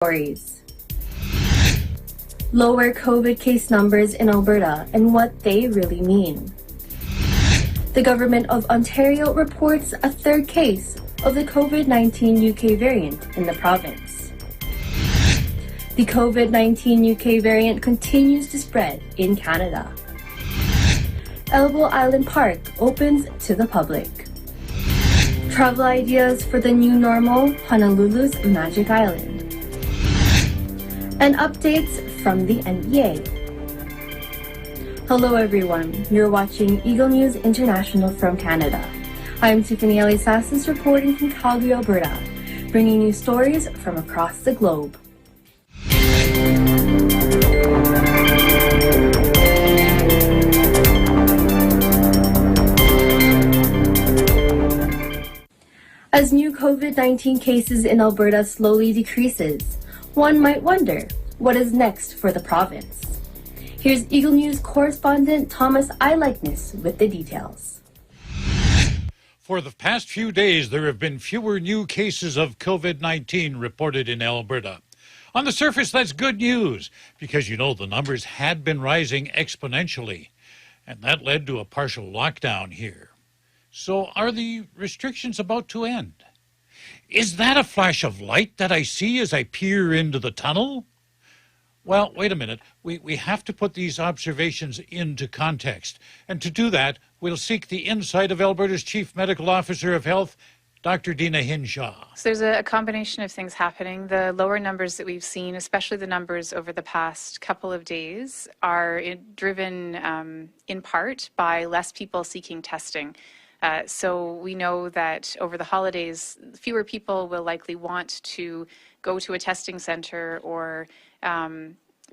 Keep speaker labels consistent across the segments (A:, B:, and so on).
A: stories. Lower COVID case numbers in Alberta and what they really mean. The government of Ontario reports a third case of the COVID-19 UK variant in the province. The COVID-19 UK variant continues to spread in Canada. Elbow Island Park opens to the public. Travel ideas for the new normal, Honolulu's Magic Island. And updates from the NBA. Hello everyone, you're watching Eagle News International from Canada. I'm Tiffany Elisassis reporting from Calgary, Alberta, bringing you stories from across the globe. As new COVID-19 cases in Alberta slowly decreases, one might wonder, what is next for the province? Here's Eagle News correspondent Thomas Eyelikeness with the details.
B: For the past few days, there have been fewer new cases of COVID-19 reported in Alberta. On the surface, that's good news, because you know the numbers had been rising exponentially, and that led to a partial lockdown here. So are the restrictions about to end? Is that a flash of light that I see as I peer into the tunnel? Well, wait a minute. We have to put these observations into context. And to do that, we'll seek the insight of Alberta's Chief Medical Officer of Health, Dr. Dina Hinshaw.
C: So there's a combination of things happening. The lower numbers that we've seen, especially the numbers over the past couple of days, are driven in part by less people seeking testing. So we know that over the holidays, fewer people will likely want to go to a testing center or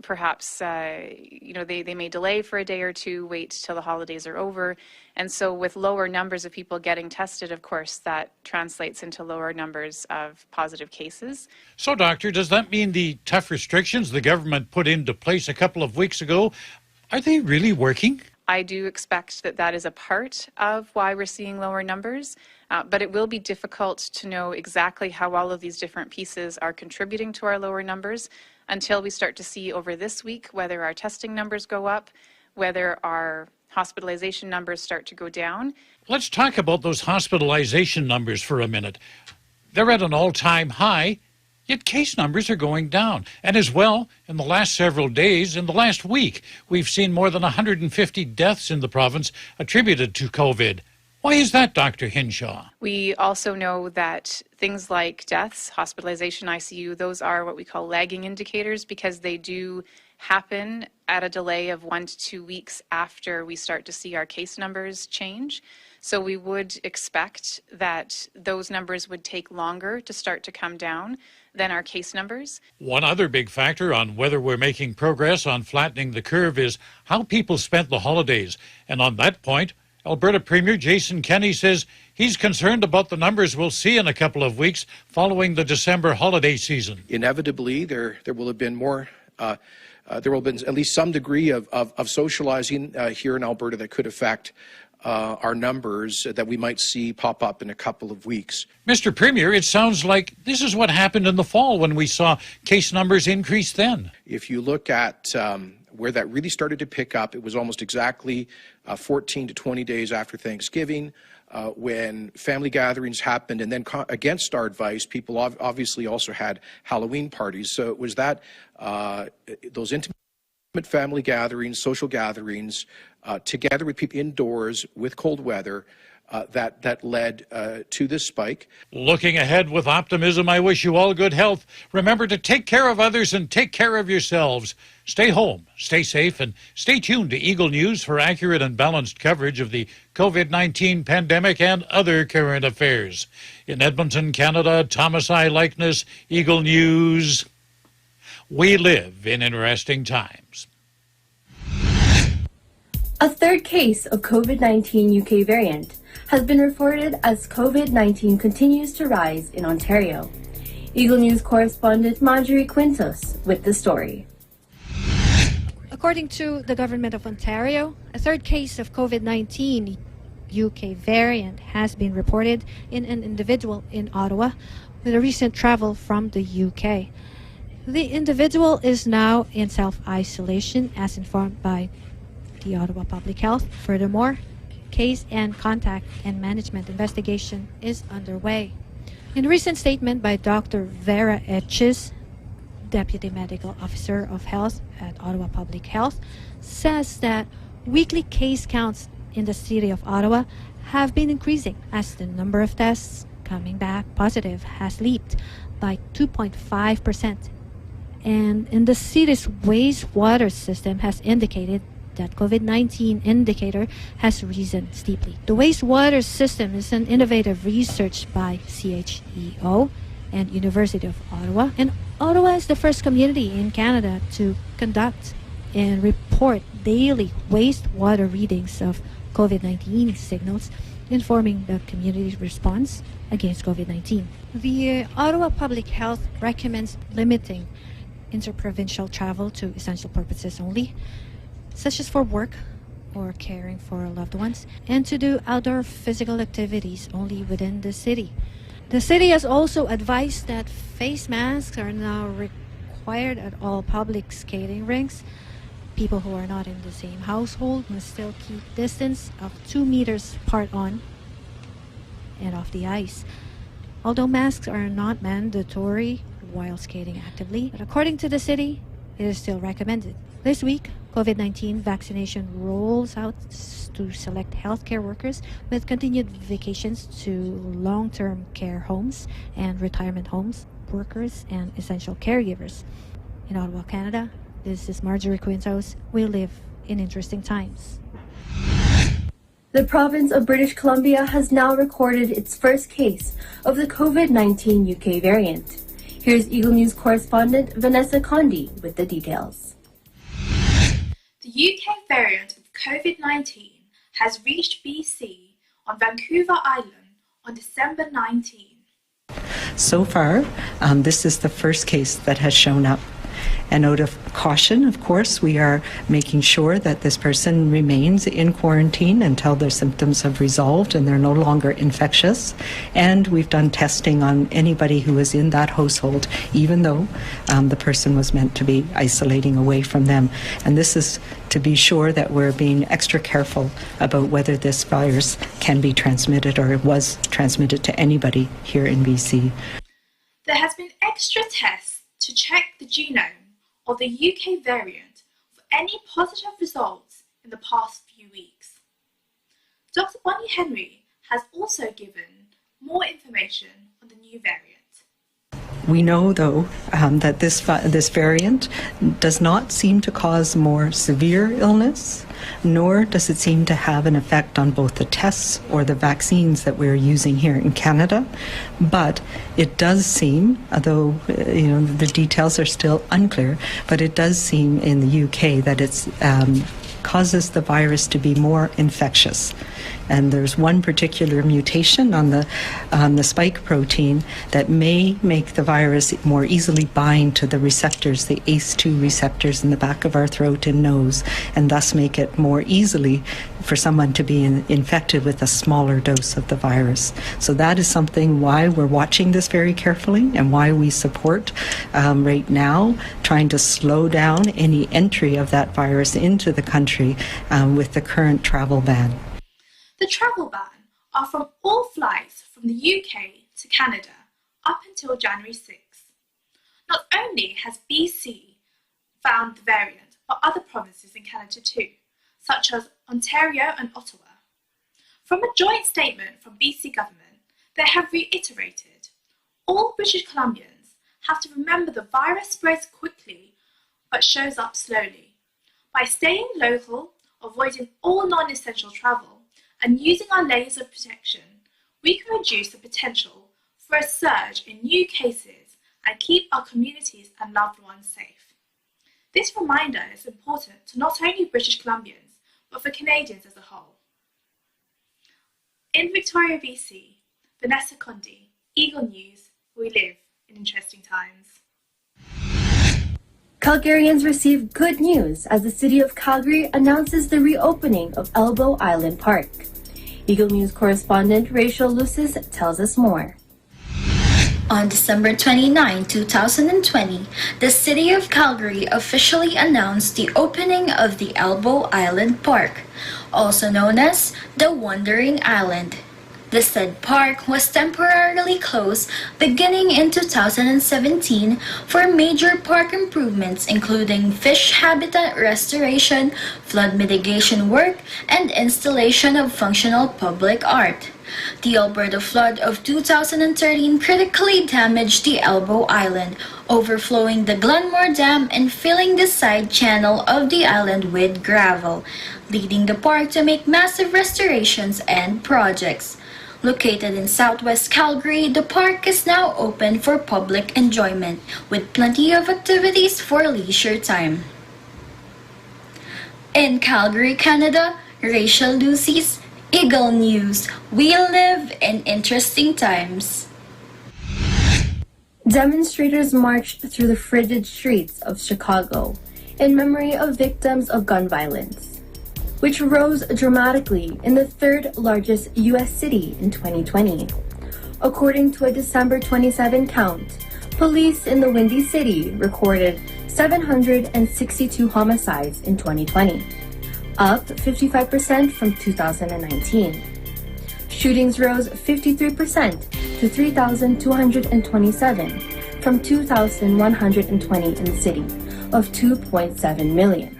C: perhaps, they may delay for a day or two, wait till the holidays are over. And so with lower numbers of people getting tested, of course, that translates into lower numbers of positive cases.
B: So, Doctor, does that mean the tough restrictions the government put into place a couple of weeks ago, are they really working?
C: I do expect that that is a part of why we're seeing lower numbers, but it will be difficult to know exactly how all of these different pieces are contributing to our lower numbers until we start to see over this week whether our testing numbers go up, whether our hospitalization numbers start to go down.
B: Let's talk about those hospitalization numbers for a minute. They're at an all-time high, yet case numbers are going down. And as well, in the last several days, in the last week, we've seen more than 150 deaths in the province attributed to COVID. Why is that, Dr. Hinshaw?
C: We also know that things like deaths, hospitalization, ICU, those are what we call lagging indicators because they do happen at a delay of 1 to 2 weeks after we start to see our case numbers change. So we would expect that those numbers would take longer to start to come down than our case numbers.
B: One other big factor on whether we're making progress on flattening the curve is how people spent the holidays. And on that point, Alberta Premier Jason Kenney says he's concerned about the numbers we'll see in a couple of weeks following the December holiday season.
D: Inevitably, there will have been more, there will have been at least some degree of socializing here in Alberta that could affect our numbers that we might see pop up in a couple of weeks.
B: Mr. Premier, it sounds like this is what happened in the fall when we saw case numbers increase then.
D: If you look at where that really started to pick up, it was almost exactly 14 to 20 days after Thanksgiving when family gatherings happened, and then against our advice, people obviously also had Halloween parties. So it was that those intimate family gatherings, social gatherings, together with people indoors with cold weather, that led to this spike.
B: Looking ahead with optimism, I wish you all good health. Remember to take care of others and take care of yourselves. Stay home, stay safe, and stay tuned to Eagle News for accurate and balanced coverage of the COVID-19 pandemic and other current affairs. In Edmonton, Canada, Thomas Eyelikeness, Eagle News. We live in interesting times.
A: A third case of COVID-19 UK variant has been reported as COVID-19 continues to rise in Ontario. Eagle News correspondent Marjorie Quintos with the story.
E: According to the Government of Ontario, a third case of COVID-19 UK variant has been reported in an individual in Ottawa with a recent travel from the UK. The individual is now in self-isolation as informed by the Ottawa Public Health. Furthermore, case and contact and management investigation is underway. In a recent statement by Dr. Vera Etches, Deputy Medical Officer of Health at Ottawa Public Health, says that weekly case counts in the city of Ottawa have been increasing as the number of tests coming back positive has leaped by 2.5%. And in the city's wastewater system has indicated that COVID-19 indicator has risen steeply. The wastewater system is an innovative research by CHEO and University of Ottawa. And Ottawa is the first community in Canada to conduct and report daily wastewater readings of COVID-19 signals, informing the community's response against COVID-19. The Ottawa Public Health recommends limiting interprovincial travel to essential purposes only, such as for work or caring for loved ones, and to do outdoor physical activities only within the city. The city has also advised that face masks are now required at all public skating rinks. People who are not in the same household must still keep distance of 2 meters apart on and off the ice. Although masks are not mandatory while skating actively, but according to the city, it is still recommended. This week, COVID-19 vaccination rolls out to select healthcare workers with continued vacations to long-term care homes and retirement homes, workers and essential caregivers. In Ottawa, Canada, this is Marjorie Quintos. We live in interesting times.
A: The province of British Columbia has now recorded its first case of the COVID-19 UK variant. Here's Eagle News correspondent Vanessa Condi with the details.
F: The UK variant of COVID-19 has reached BC on Vancouver Island on December 19.
G: So far, this is the first case that has shown up. And out of caution, of course, we are making sure that this person remains in quarantine until their symptoms have resolved and they're no longer infectious. And we've done testing on anybody who is in that household, even though the person was meant to be isolating away from them. And this is to be sure that we're being extra careful about whether this virus can be transmitted or was transmitted to anybody here in BC.
F: There has been extra tests to check the genome of the UK variant for any positive results in the past few weeks. Dr. Bonnie Henry has also given more information on the new variant.
G: We know, though, that this variant does not seem to cause more severe illness, nor does it seem to have an effect on both the tests or the vaccines that we're using here in Canada. But it does seem, although the details are still unclear, but it does seem in the UK that it causes the virus to be more infectious. And there's one particular mutation on the spike protein that may make the virus more easily bind to the receptors, the ACE2 receptors in the back of our throat and nose, and thus make it more easily for someone to be infected with a smaller dose of the virus. So that is something why we're watching this very carefully and why we support right now trying to slow down any entry of that virus into the country with the current travel ban.
F: The travel ban are from all flights from the UK to Canada up until January 6th. Not only has BC found the variant, but other provinces in Canada too, such as Ontario and Ottawa. From a joint statement from BC government, they have reiterated all British Columbians have to remember the virus spreads quickly but shows up slowly. By staying local, avoiding all non-essential travel, and using our layers of protection, we can reduce the potential for a surge in new cases and keep our communities and loved ones safe. This reminder is important to not only British Columbians, but for Canadians as a whole. In Victoria, BC, Vanessa Condi, Eagle News, we live in interesting times.
A: Calgarians receive good news as the city of Calgary announces the reopening of Elbow Island Park. Eagle News correspondent Rachel Lucis tells us more.
H: On December 29, 2020, the city of Calgary officially announced the opening of the Elbow Island Park, also known as the Wandering Island. The said park was temporarily closed beginning in 2017 for major park improvements including fish habitat restoration, flood mitigation work, and installation of functional public art. The Alberta flood of 2013 critically damaged the Elbow Island, overflowing the Glenmore Dam and filling the side channel of the island with gravel, leading the park to make massive restorations and projects. Located in southwest Calgary, the park is now open for public enjoyment, with plenty of activities for leisure time. In Calgary, Canada, Rachel Lucy's Eagle News. We live in interesting times.
A: Demonstrators marched through the frigid streets of Chicago in memory of victims of gun violence, which rose dramatically in the third largest U.S. city in 2020. According to a December 27 count, police in the Windy City recorded 762 homicides in 2020. Up 55% from 2019. Shootings rose 53% to 3,227 from 2,120 in the city of 2.7 million.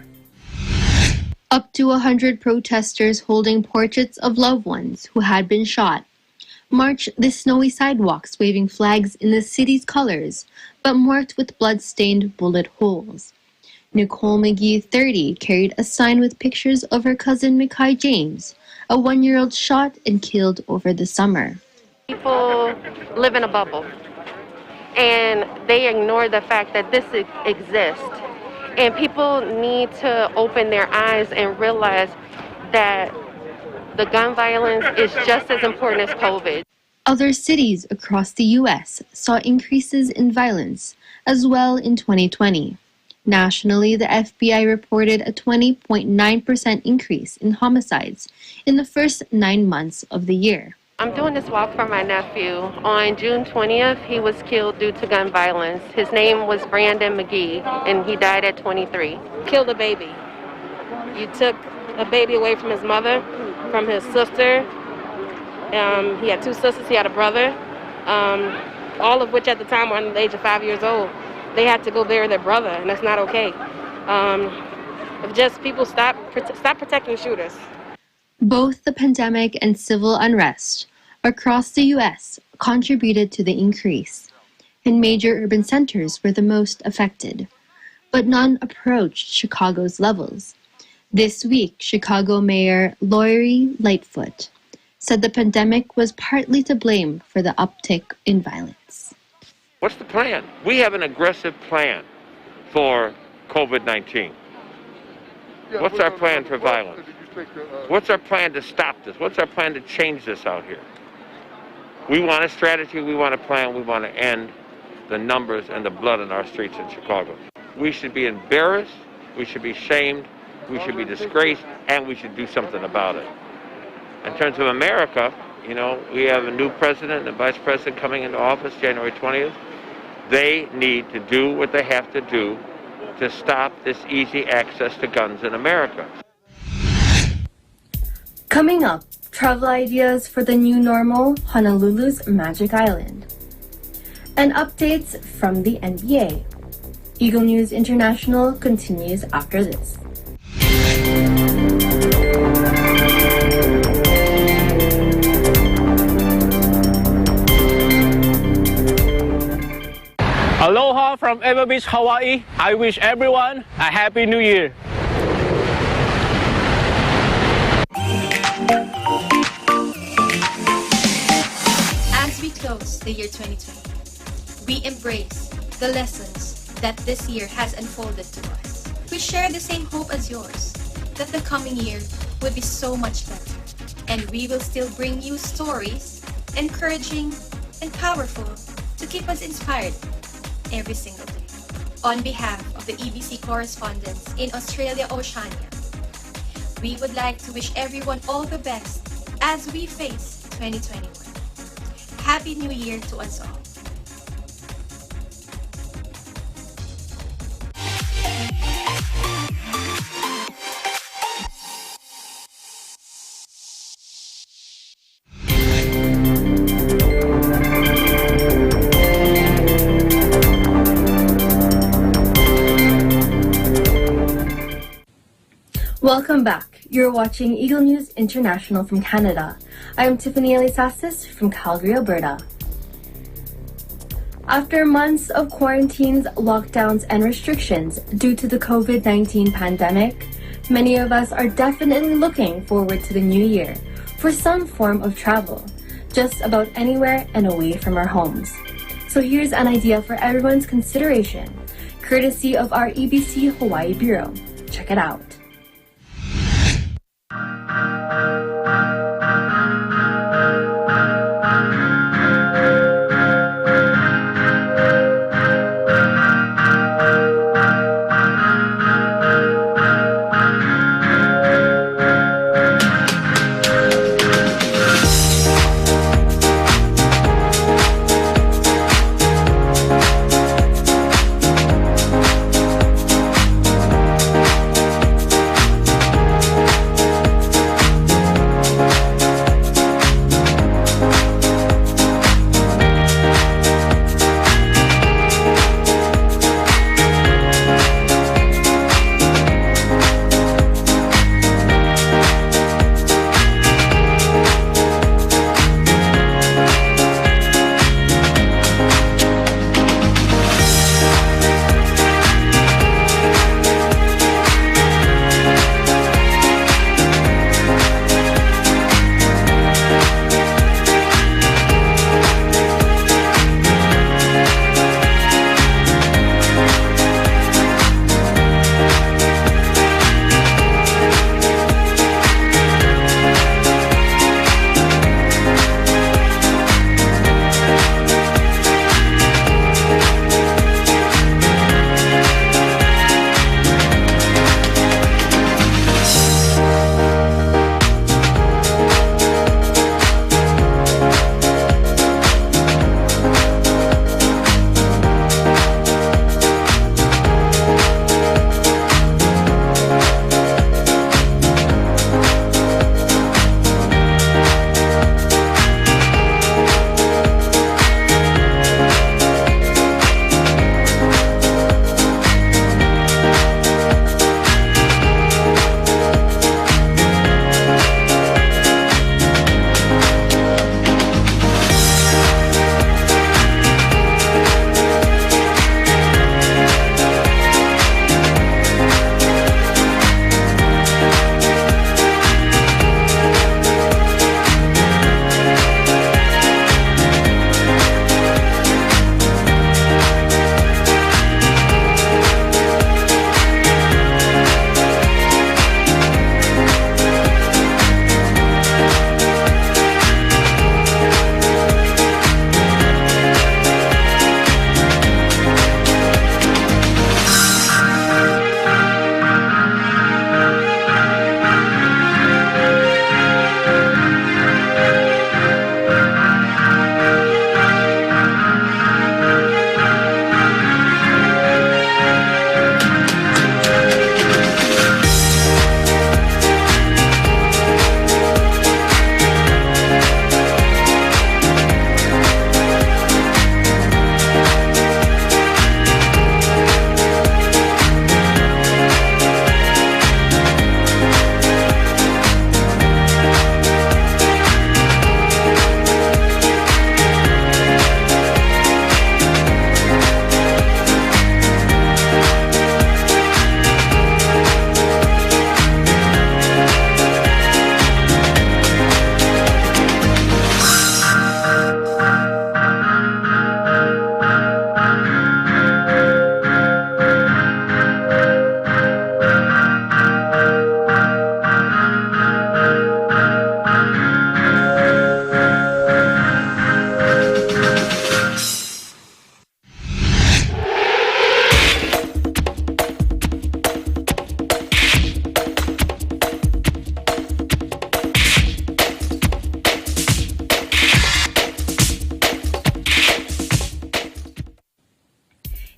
I: Up to 100 protesters holding portraits of loved ones who had been shot marched the snowy sidewalks waving flags in the city's colors, but marked with blood-stained bullet holes. Nicole McGee, 30, carried a sign with pictures of her cousin Mikhail James, a 1-year-old shot and killed over the summer.
J: People live in a bubble, and they ignore the fact that this exists. And people need to open their eyes and realize that the gun violence is just as important as COVID.
I: Other cities across the U.S. saw increases in violence as well in 2020. Nationally, the FBI reported a 20.9% increase in homicides in the first 9 months of the year.
J: I'm doing this walk for my nephew. On June 20th, he was killed due to gun violence. His name was Brandon McGee, and he died at 23.
K: Killed a baby. You took a baby away from his mother, from his sister. He had 2 sisters, he had a brother, all of which at the time were under the age of 5 years old. They had to go bury their brother, and that's not okay. If just people stop protecting shooters.
I: Both the pandemic and civil unrest across the U.S. contributed to the increase, and major urban centers were the most affected, but none approached Chicago's levels. This week, Chicago Mayor Lori Lightfoot said the pandemic was partly to blame for the uptick in violence.
L: What's the plan? We have an aggressive plan for COVID-19. What's our plan for violence? What's our plan to stop this? What's our plan to change this out here? We want a strategy, we want a plan, we want to end the numbers and the blood in our streets in Chicago. We should be embarrassed, we should be shamed, we should be disgraced, and we should do something about it. In terms of America, you know, we have a new president and a vice president coming into office January 20th. They need to do what they have to do to stop this easy access to guns in America.
A: Coming up, travel ideas for the new normal, Honolulu's Magic Island. And updates from the NBA. Eagle News International continues after this.
M: Aloha from Ever Beach, Hawaii. I wish everyone a Happy New Year.
N: As we close the year 2020, we embrace the lessons that this year has unfolded to us. We share the same hope as yours, that the coming year will be so much better, and we will still bring you stories, encouraging and powerful, to keep us inspired every single day. On behalf of the EBC correspondents in Australia, Oceania, we would like to wish everyone all the best as we face 2021. Happy New Year to us all.
A: Welcome back. You're watching Eagle News International from Canada. I am Tiffany Elisasis from Calgary, Alberta. After months of quarantines, lockdowns, and restrictions due to the COVID-19 pandemic, many of us are definitely looking forward to the new year for some form of travel, just about anywhere and away from our homes. So here's an idea for everyone's consideration, courtesy of our EBC Hawaii Bureau. Check it out.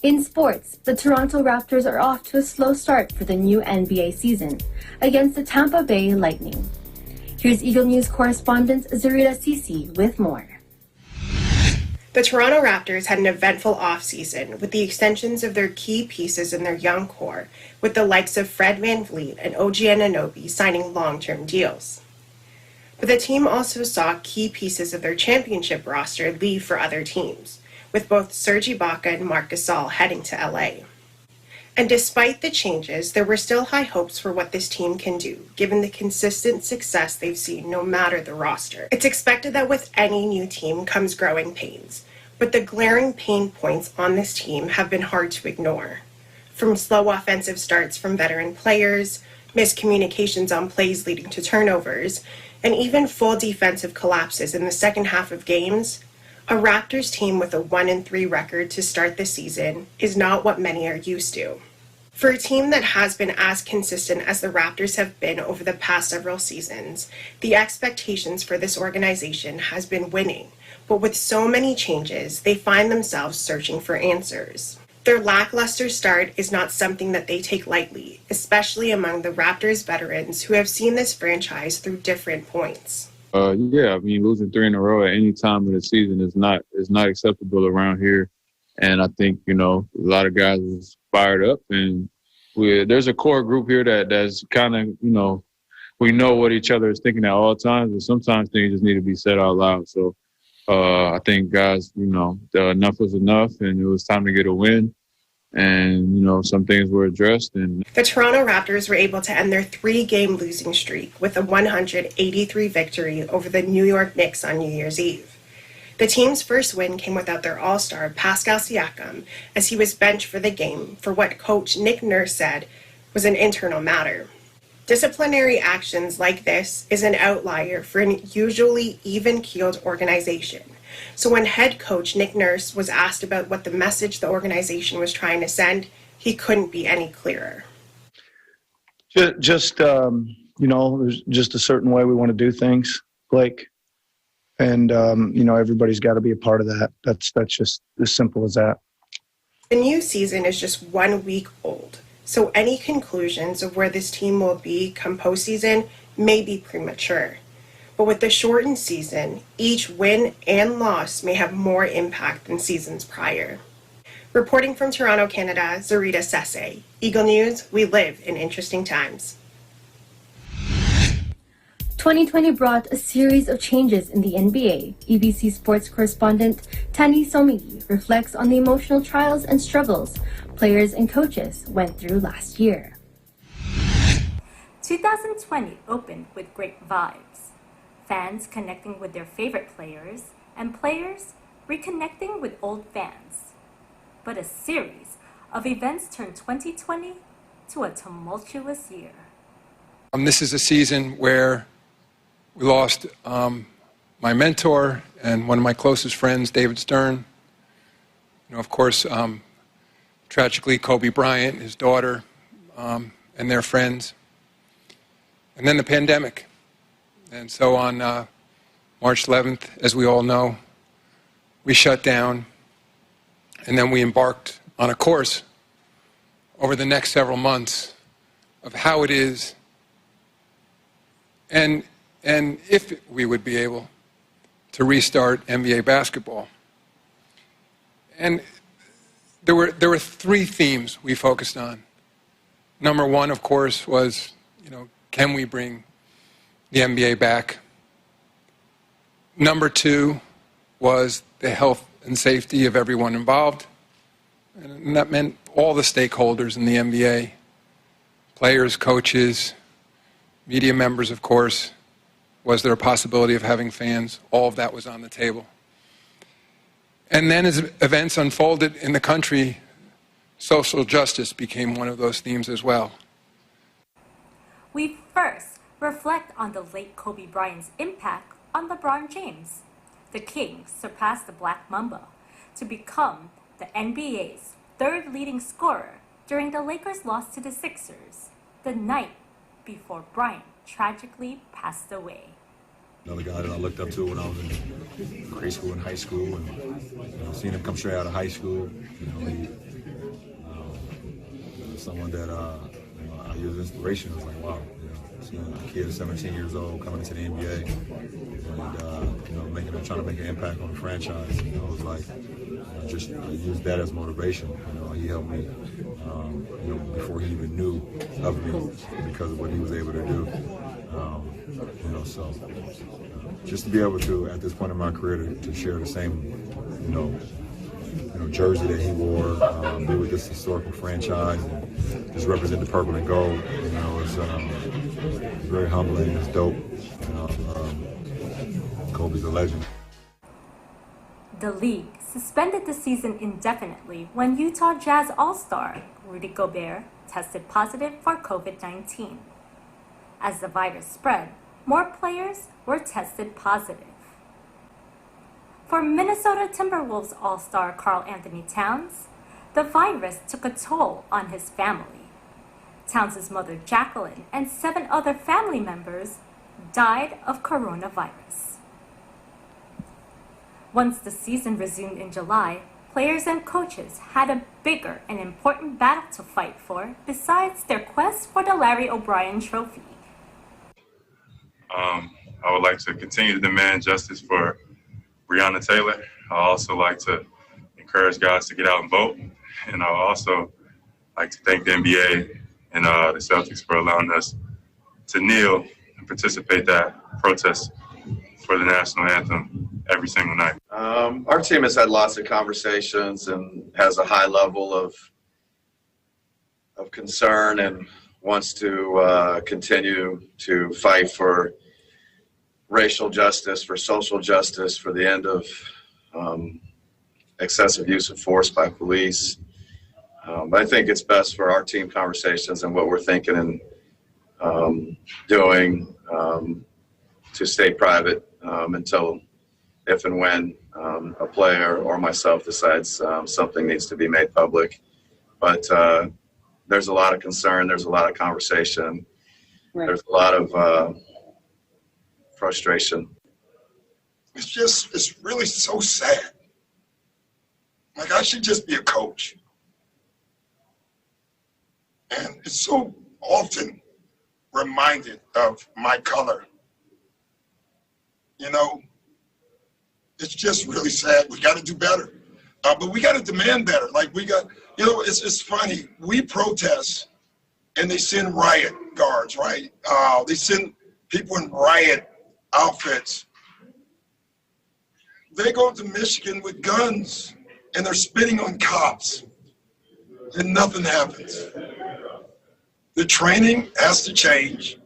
A: In sports, the Toronto Raptors are off to a slow start for the new NBA season against the Tampa Bay Lightning. Here's Eagle News correspondent Zarita Sisi with more.
O: The Toronto Raptors had an eventful offseason with the extensions of their key pieces in their young core, with the likes of Fred VanVleet and OG Anunoby signing long-term deals. But the team also saw key pieces of their championship roster leave for other teams, with both Serge Ibaka and Marc Gasol heading to LA. And despite the changes, there were still high hopes for what this team can do, given the consistent success they've seen no matter the roster. It's expected that with any new team comes growing pains, but the glaring pain points on this team have been hard to ignore. From slow offensive starts from veteran players, miscommunications on plays leading to turnovers, and even full defensive collapses in the second half of games, a Raptors team with a 1-3 record to start the season is not what many are used to. For a team that has been as consistent as the Raptors have been over the past several seasons, the expectations for this organization has been winning, but with so many changes, they find themselves searching for answers. Their lackluster start is not something that they take lightly, especially among the Raptors veterans who have seen this franchise through different points.
P: Yeah, I mean, losing 3 in a row at any time of the season is not acceptable around here. And I think, a lot of guys is fired up. And there's a core group here that's kind of, we know what each other is thinking at all times, but sometimes things just need to be said out loud. So I think guys, enough was enough, and it was time to get a win. And, some things were addressed. And
O: the Toronto Raptors were able to end their 3-game losing streak with a 183 victory over the New York Knicks on New Year's Eve. The team's first win came without their all-star Pascal Siakam, as he was benched for the game for what coach Nick Nurse said was an internal matter. Disciplinary actions like this is an outlier for an usually even-keeled organization. So when head coach Nick Nurse was asked about what the message the organization was trying to send, he couldn't be any clearer.
Q: There's just a certain way we want to do things, Blake. And, everybody's got to be a part of that. That's just as simple as that.
O: The new season is just 1 week old, so any conclusions of where this team will be come postseason may be premature. But with the shortened season, each win and loss may have more impact than seasons prior. Reporting from Toronto, Canada, Zarita Sese. Eagle News, we live in interesting times.
A: 2020 brought a series of changes in the NBA. EBC sports correspondent Tani Somigi reflects on the emotional trials and struggles players and coaches went through last year.
R: 2020 opened with great vibes. Fans connecting with their favorite players, and players reconnecting with old fans. But a series of events turned 2020 to a tumultuous year.
S: This is a season where we lost my mentor and one of my closest friends, David Stern. Of course, tragically, Kobe Bryant, his daughter, and their friends. And then the pandemic. And so on March 11th, as we all know, we shut down, and then we embarked on a course over the next several months of how it is and if we would be able to restart NBA basketball. And there were 3 themes we focused on. Number 1, of course, was, can we bring the NBA back? Number 2 was the health and safety of everyone involved. And that meant all the stakeholders in the NBA, players, coaches, media members, of course. Was there a possibility of having fans? All of that was on the table. And then as events unfolded in the country, social justice became one of those themes as well.
R: We first reflect on the late Kobe Bryant's impact on LeBron James. The King surpassed the Black Mamba to become the NBA's 3rd leading scorer during the Lakers' loss to the Sixers, the night before Bryant tragically passed away.
T: Another guy that I looked up to when I was in grade school and high school, and seeing him come straight out of high school, someone that he was inspiration. I was like, wow, a kid is 17 years old coming into the NBA and trying to make an impact on the franchise. It was like just use that as motivation. He helped me before he even knew of me because of what he was able to do. So just to be able to, at this point in my career, to share the same, jersey that he wore, be with this historical franchise, and just represent the purple and gold. It's very humbling. It's dope. Kobe's a legend.
R: The league suspended the season indefinitely when Utah Jazz All-Star Rudy Gobert tested positive for COVID-19. As the virus spread, more players were tested positive. For Minnesota Timberwolves All-Star Karl Anthony Towns, the virus took a toll on his family. Towns' mother Jacqueline and 7 other family members died of coronavirus. Once the season resumed in July, players and coaches had a bigger and important battle to fight for besides their quest for the Larry O'Brien Trophy.
U: I would like to continue to demand justice for Breonna Taylor. I also like to encourage guys to get out and vote. And I would also like to thank the NBA and the Celtics for allowing us to kneel and participate in that protest for the national anthem every single night.
V: Our team has had lots of conversations and has a high level of concern and wants to continue to fight for racial justice, for social justice, for the end of excessive use of force by police. But I think it's best for our team conversations and what we're thinking and doing to stay private until if and when a player or myself decides something needs to be made public. But there's a lot of concern, there's a lot of conversation, there's a lot of frustration.
W: It's really so sad. Like, I should just be a coach. And it's so often reminded of my color. It's just really sad. We got to do better. But we got to demand better. Like, it's funny. We protest and they send riot guards, right? They send people in riot outfits. They go to Michigan with guns and they're spitting on cops and nothing happens. The training has to change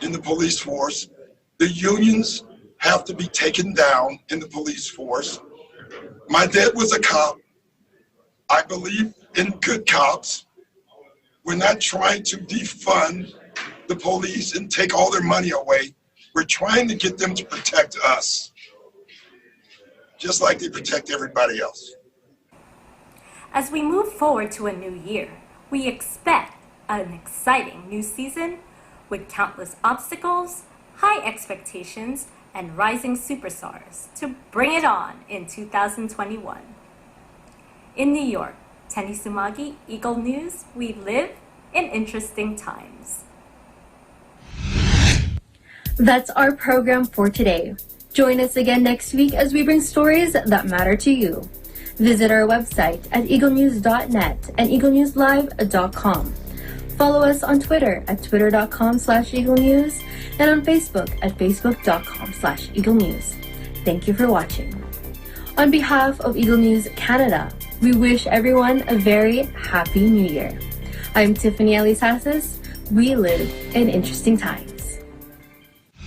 W: in the police force. The unions have to be taken down in the police force. My dad was a cop. I believe in good cops. We're not trying to defund the police and take all their money away. We're trying to get them to protect us, just like they protect everybody else.
R: As we move forward to a new year, we expect an exciting new season with countless obstacles, high expectations, and rising superstars to bring it on in 2021. In New York, Tenny Sumagi, Eagle News, we live in interesting times.
A: That's our program for today. Join us again next week as we bring stories that matter to you. Visit our website at eaglenews.net and eaglenewslive.com. Follow us on Twitter at twitter.com/eaglenews and on Facebook at facebook.com/eaglenews. Thank you for watching. On behalf of Eagle News Canada, we wish everyone a very happy new year. I'm Tiffany Elisasas. We live in interesting times.